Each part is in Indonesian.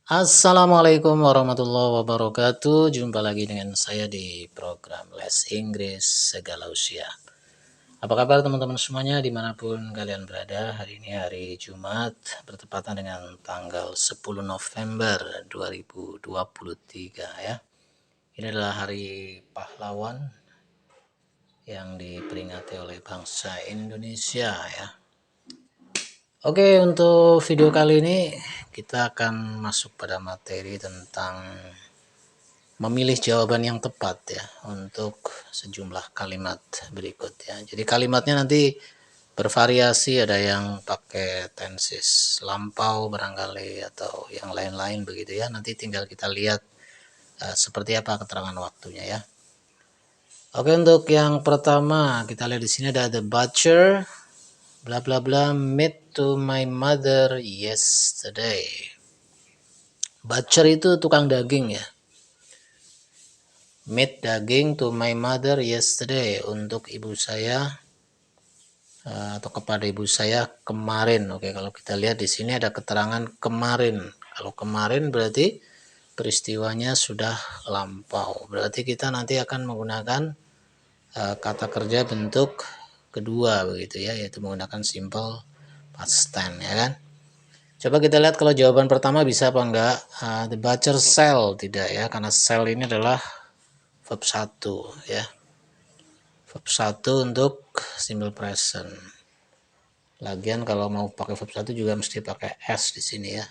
Assalamualaikum warahmatullahi wabarakatuh. Jumpa lagi dengan saya di program Les Inggris Segala Usia. Apa kabar teman-teman semuanya dimanapun kalian berada? Hari ini hari Jumat bertepatan dengan tanggal 10 November 2023 ya. Ini adalah hari pahlawan yang diperingati oleh bangsa Indonesia ya. Oke, untuk video kali ini kita akan masuk pada materi tentang memilih jawaban yang tepat ya untuk sejumlah kalimat berikut ya. Jadi kalimatnya nanti bervariasi, ada yang pakai tenses lampau barangkali atau yang lain-lain begitu ya. Nanti tinggal kita lihat seperti apa keterangan waktunya ya. Oke, untuk yang pertama kita lihat di sini ada the butcher bla bla bla meat to my mother yesterday. Butcher itu tukang daging ya. Meat daging to my mother yesterday, untuk ibu saya atau kepada ibu saya kemarin. Oke, kalau kita lihat di sini ada keterangan kemarin. Kalau kemarin berarti peristiwanya sudah lampau. Berarti kita nanti akan menggunakan kata kerja bentuk kedua begitu ya, yaitu menggunakan simple past tense ya kan. Coba kita lihat kalau jawaban pertama bisa apa enggak. The butcher sell, tidak ya, karena sell ini adalah verb 1 ya. Verb 1 untuk simple present. Lagian kalau mau pakai verb 1 juga mesti pakai s di sini ya.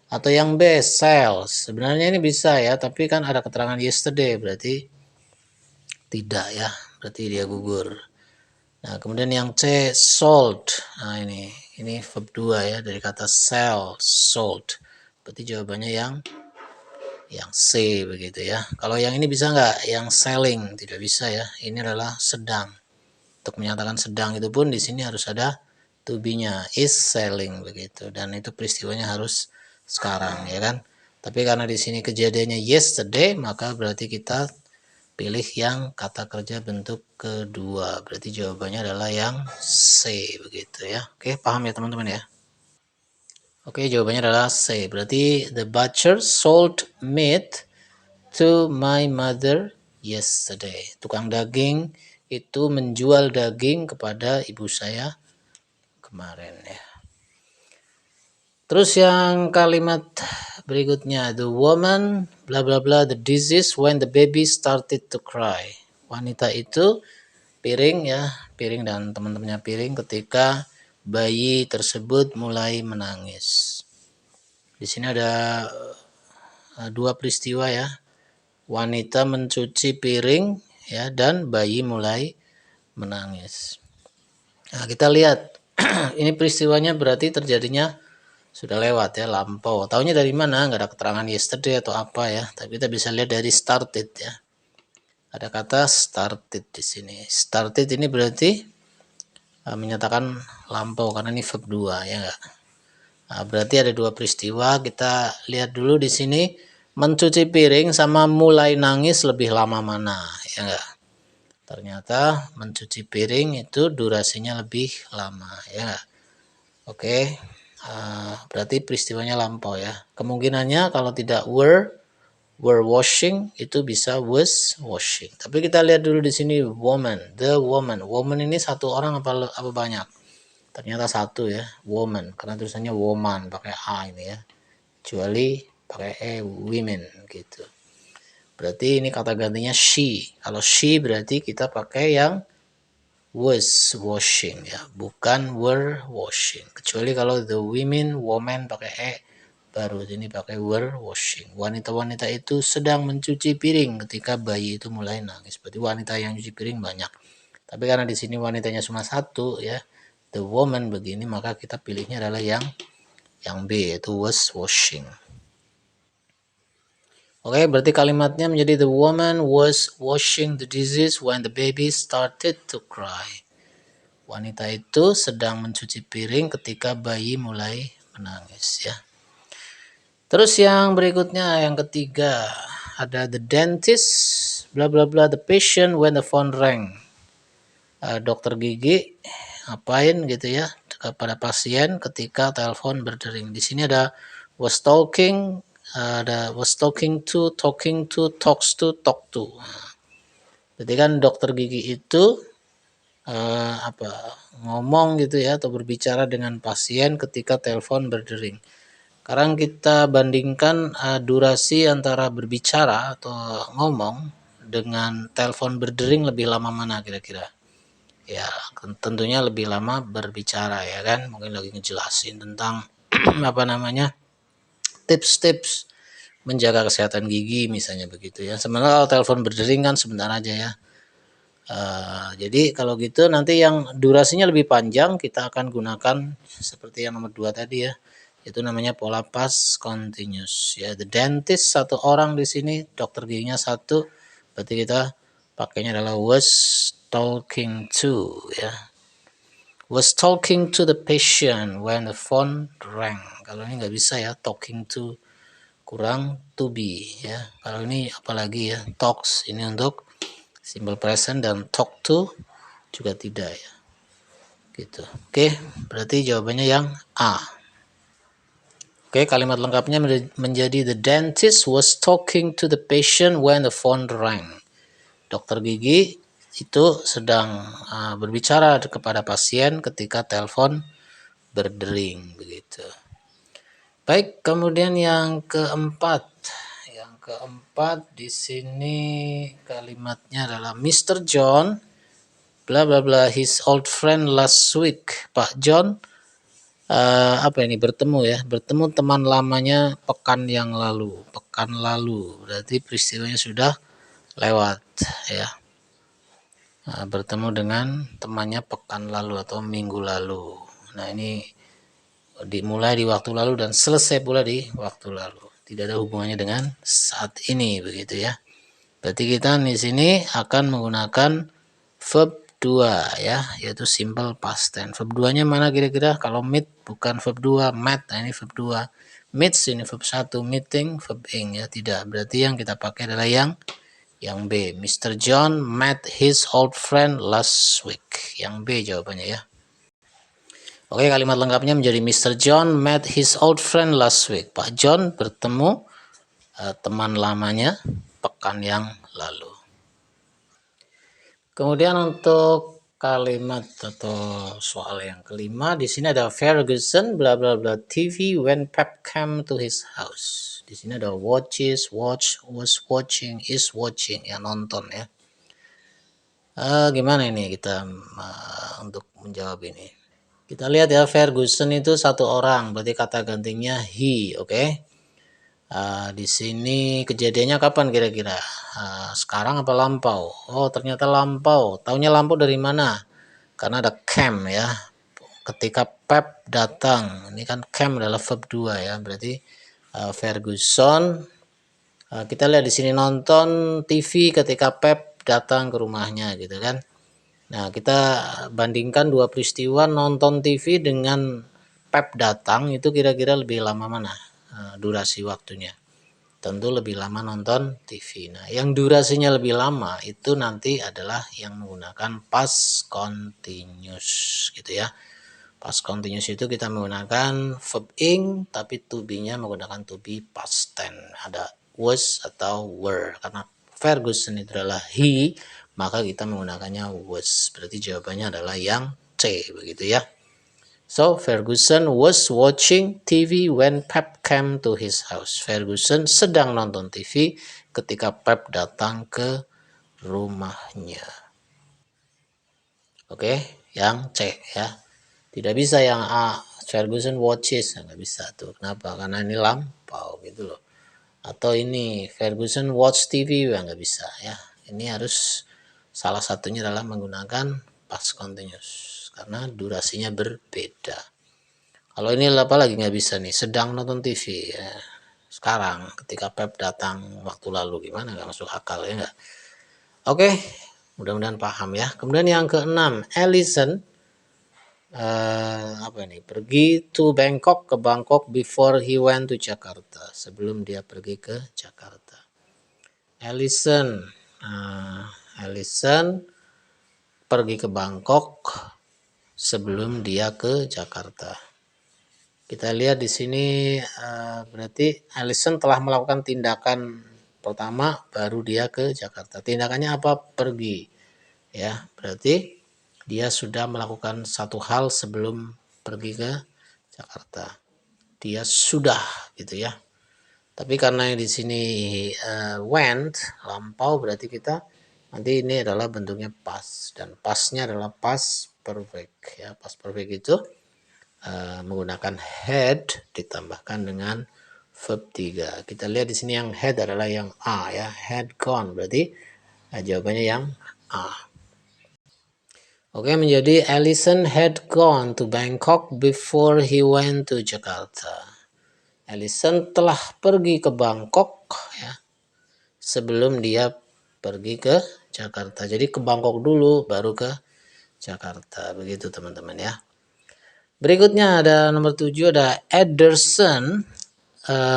Atau yang B, sells. Sebenarnya ini bisa ya, tapi kan ada keterangan yesterday, berarti tidak ya. Berarti dia gugur. Nah, kemudian yang C, sold. Nah, ini verb 2 ya, dari kata sell, sold. Berarti jawabannya yang C begitu ya. Kalau yang ini bisa nggak? Yang selling, tidak bisa ya. Ini adalah sedang. Untuk menyatakan sedang itu pun di sini harus ada to be-nya, is selling begitu, dan itu peristiwanya harus sekarang ya kan. Tapi karena di sini kejadiannya yesterday, maka berarti kita pilih yang kata kerja bentuk kedua. Berarti jawabannya adalah yang C begitu ya. Oke, paham ya teman-teman ya? Oke, jawabannya adalah C. Berarti the butcher sold meat to my mother yesterday. Tukang daging itu menjual daging kepada ibu saya kemarin ya. Terus yang kalimat berikutnya, the woman bla bla bla the disease when the baby started to cry. Wanita itu piring ya, piring dan teman-temannya piring ketika bayi tersebut mulai menangis. Di sini ada dua peristiwa ya. Wanita mencuci piring ya, dan bayi mulai menangis. Nah, kita lihat ini peristiwanya berarti terjadinya sudah lewat ya, lampau. Taunya dari mana? Nggak ada keterangan yesterday atau apa ya, tapi kita bisa lihat dari started ya. Ada kata started di sini. Started ini berarti menyatakan lampau karena ini verb 2 ya enggak. Nah, berarti ada dua peristiwa. Kita lihat dulu di sini, mencuci piring sama mulai nangis lebih lama mana ya enggak. Ternyata mencuci piring itu durasinya lebih lama ya enggak. Oke. Berarti peristiwanya lampau ya. Kemungkinannya kalau tidak were washing, itu bisa was washing. Tapi kita lihat dulu di sini woman, the woman. Woman ini satu orang apa banyak? Ternyata satu ya, woman. Karena tulisannya woman pakai a ini ya. Kecuali pakai e, women gitu. Berarti ini kata gantinya she. Kalau she berarti kita pakai yang was washing ya, bukan were washing. Kecuali kalau the woman pakai e, baru ini pakai were washing. Wanita-wanita itu sedang mencuci piring ketika bayi itu mulai nangis. Berarti wanita yang cuci piring banyak. Tapi karena di sini wanitanya cuma satu ya, the woman begini, maka kita pilihnya adalah yang B, yaitu was washing. Oke, berarti kalimatnya menjadi the woman was washing the dishes when the baby started to cry. Wanita itu sedang mencuci piring ketika bayi mulai menangis ya. Terus yang berikutnya, yang ketiga, ada the dentist bla bla bla the patient when the phone rang. Dokter gigi ngapain gitu ya kepada pasien ketika telepon berdering. Di sini ada was talking Ada was talking to, talks to, talk to. Jadi kan dokter gigi itu ngomong gitu ya, atau berbicara dengan pasien ketika telepon berdering. Sekarang kita bandingkan durasi antara berbicara atau ngomong dengan telepon berdering, lebih lama mana kira-kira? Ya, tentunya lebih lama berbicara ya kan. Mungkin lagi ngejelasin tentang apa namanya, tips-tips menjaga kesehatan gigi misalnya begitu ya. Sementara kalau telepon berdering kan sebentar aja ya. Jadi kalau gitu nanti yang durasinya lebih panjang kita akan gunakan seperti yang nomor 2 tadi ya. Itu namanya pola past continuous ya. The dentist satu orang di sini, dokter giginya satu. Berarti kita pakainya adalah was talking to ya. Was talking to the patient when the phone rang. Kalau ini nggak bisa ya, talking to kurang to be ya. Kalau ini apalagi ya, talks ini untuk simple present, dan talk to juga tidak ya. Gitu. Oke, berarti jawabannya yang A. Oke, kalimat lengkapnya menjadi the dentist was talking to the patient when the phone rang. Dokter gigi itu sedang berbicara kepada pasien ketika telepon berdering begitu. Baik, kemudian yang keempat. Yang keempat di sini kalimatnya adalah Mr. John bla bla bla his old friend last week. Pak John bertemu ya, bertemu teman lamanya pekan yang lalu. Pekan lalu berarti peristiwanya sudah lewat ya. Bertemu dengan temannya pekan lalu atau minggu lalu. Nah, ini dimulai di waktu lalu dan selesai pula di waktu lalu. Tidak ada hubungannya dengan saat ini begitu ya. Berarti kita di sini akan menggunakan verb 2 ya, yaitu simple past tense. Verb 2-nya mana kira-kira? Kalau meet bukan verb 2, met, nah ini verb 2. Meets ini verb 1, meeting verb ing ya, tidak. Berarti yang kita pakai adalah yang B. Mr. John met his old friend last week. Yang B jawabannya ya. Oke, kalimat lengkapnya menjadi Mr. John met his old friend last week. Pak John bertemu teman lamanya pekan yang lalu. Kemudian untuk kalimat atau soal yang kelima, di sini ada Ferguson bla bla bla TV when Pep came to his house. Di sini ada watches, watch, was watching, is watching, ya nonton ya. Gimana ini kita untuk menjawab ini? Kita lihat ya, Ferguson itu satu orang, berarti kata gantinya he, oke? Di sini kejadiannya kapan kira-kira? Sekarang apa lampau? Oh, ternyata lampau. Taunya lampau dari mana? Karena ada came ya. Ketika Pep datang, ini kan came adalah verb 2 ya. Berarti Ferguson, kita lihat di sini nonton TV ketika Pep datang ke rumahnya gitu kan. Nah, kita bandingkan dua peristiwa, nonton TV dengan Pep datang, itu kira-kira lebih lama mana durasi waktunya? Tentu lebih lama nonton TV. Nah, yang durasinya lebih lama itu nanti adalah yang menggunakan past continuous gitu ya. Past continuous itu kita menggunakan verb ing, tapi to be-nya menggunakan to be past tense. Ada was atau were. Karena Ferguson itu adalah he, maka kita menggunakannya was. Berarti jawabannya adalah yang C begitu ya. So Ferguson was watching TV when Pep came to his house. Ferguson sedang nonton TV ketika Pep datang ke rumahnya. Oke, yang C ya. Tidak bisa yang A. Ferguson watches, nggak bisa tuh. Kenapa? Karena ini lampau gitu loh. Atau ini Ferguson watch TV, nggak bisa ya. Ini harus salah satunya adalah menggunakan past continuous karena durasinya berbeda. Kalau ini apa lagi nggak bisa nih, sedang nonton TV ya. Sekarang ketika Pep datang waktu lalu, gimana, nggak masuk akal ya nggak? Oke, mudah-mudahan paham ya. Kemudian yang keenam, Ellison pergi to Bangkok, ke Bangkok before he went to Jakarta, sebelum dia pergi ke Jakarta. Ellison pergi ke Bangkok sebelum dia ke Jakarta. Kita lihat di sini berarti Allison telah melakukan tindakan pertama baru dia ke Jakarta. Tindakannya apa? Pergi. Ya, berarti dia sudah melakukan satu hal sebelum pergi ke Jakarta. Dia sudah gitu ya. Tapi karena di sini went lampau, berarti kita nanti ini adalah bentuknya past, dan pastnya adalah past perfect ya. Past perfect itu menggunakan had ditambahkan dengan verb 3. Kita lihat di sini yang had adalah yang A ya, had gone, berarti jawabannya yang A. Oke, menjadi Allison had gone to Bangkok before he went to Jakarta. Allison telah pergi ke Bangkok ya sebelum dia pergi ke Jakarta. Jadi ke Bangkok dulu baru ke Jakarta. Begitu teman-teman ya. Berikutnya ada nomor 7, ada Ederson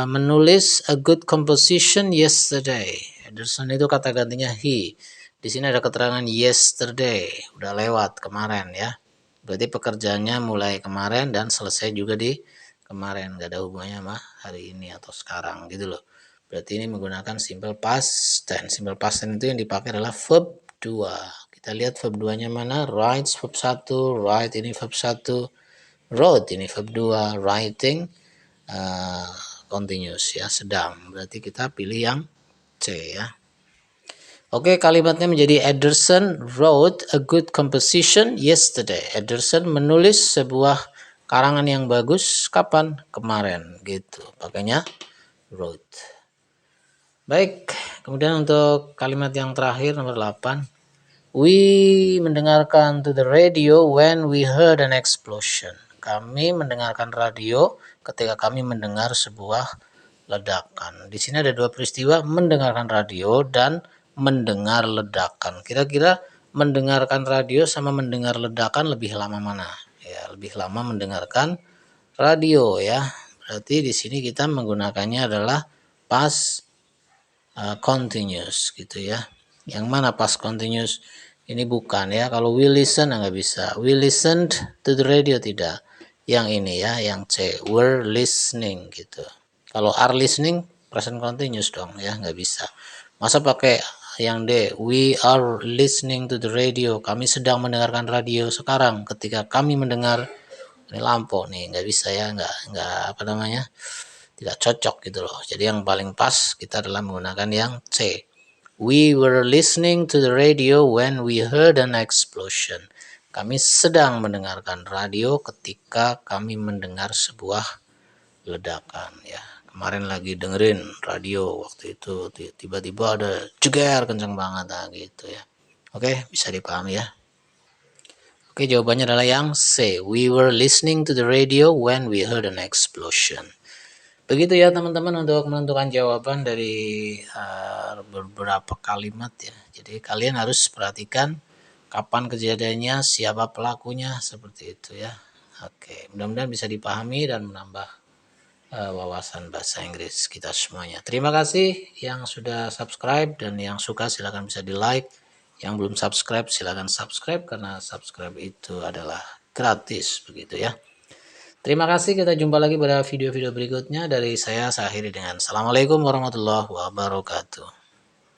menulis a good composition yesterday. Ederson itu kata gantinya he. Di sini ada keterangan yesterday, udah lewat kemarin ya. Berarti pekerjaannya mulai kemarin dan selesai juga di kemarin, gak ada hubungannya sama hari ini atau sekarang gitu loh. Berarti ini menggunakan simple past tense. Simple past tense itu yang dipakai adalah verb 2. Kita lihat verb 2-nya mana? Writes verb 1, write ini verb 1, wrote ini verb 2, writing continuous ya, sedang. Berarti kita pilih yang C ya. Oke, kalimatnya menjadi Ederson wrote a good composition yesterday. Ederson menulis sebuah karangan yang bagus kapan? Kemarin gitu. Pakainya wrote. Baik, kemudian untuk kalimat yang terakhir nomor 8. We mendengarkan to the radio when we heard an explosion. Kami mendengarkan radio ketika kami mendengar sebuah ledakan. Di sini ada dua peristiwa, mendengarkan radio dan mendengar ledakan. Kira-kira mendengarkan radio sama mendengar ledakan lebih lama mana? Ya, lebih lama mendengarkan radio ya. Berarti di sini kita menggunakannya adalah past continuous gitu ya. Yang mana past continuous? Ini bukan ya. Kalau we listen nggak bisa. We listened to the radio, tidak. Yang ini ya, yang C, were listening gitu. Kalau are listening present continuous dong ya, nggak bisa. Masa pakai yang D, we are listening to the radio. Kami sedang mendengarkan radio sekarang ketika kami mendengar. Ini lampu nih, nggak bisa ya, nggak apa namanya, tidak cocok gitu loh. Jadi yang paling pas kita adalah menggunakan yang C. We were listening to the radio when we heard an explosion. Kami sedang mendengarkan radio ketika kami mendengar sebuah ledakan ya. Kemarin lagi dengerin radio waktu itu, tiba-tiba ada jeger kencang banget gitu ya. Oke, bisa dipahami ya. Oke, jawabannya adalah yang C. We were listening to the radio when we heard an explosion. Begitu ya teman-teman untuk menentukan jawaban dari beberapa kalimat ya. Jadi kalian harus perhatikan kapan kejadiannya, siapa pelakunya, seperti itu ya. Oke, mudah-mudahan bisa dipahami dan menambah wawasan bahasa Inggris kita semuanya. Terima kasih yang sudah subscribe, dan yang suka silahkan bisa di like. Yang belum subscribe silahkan subscribe, karena subscribe itu adalah gratis begitu ya. Terima kasih, kita jumpa lagi pada video-video berikutnya. Dari saya akhiri dengan Assalamualaikum warahmatullahi wabarakatuh.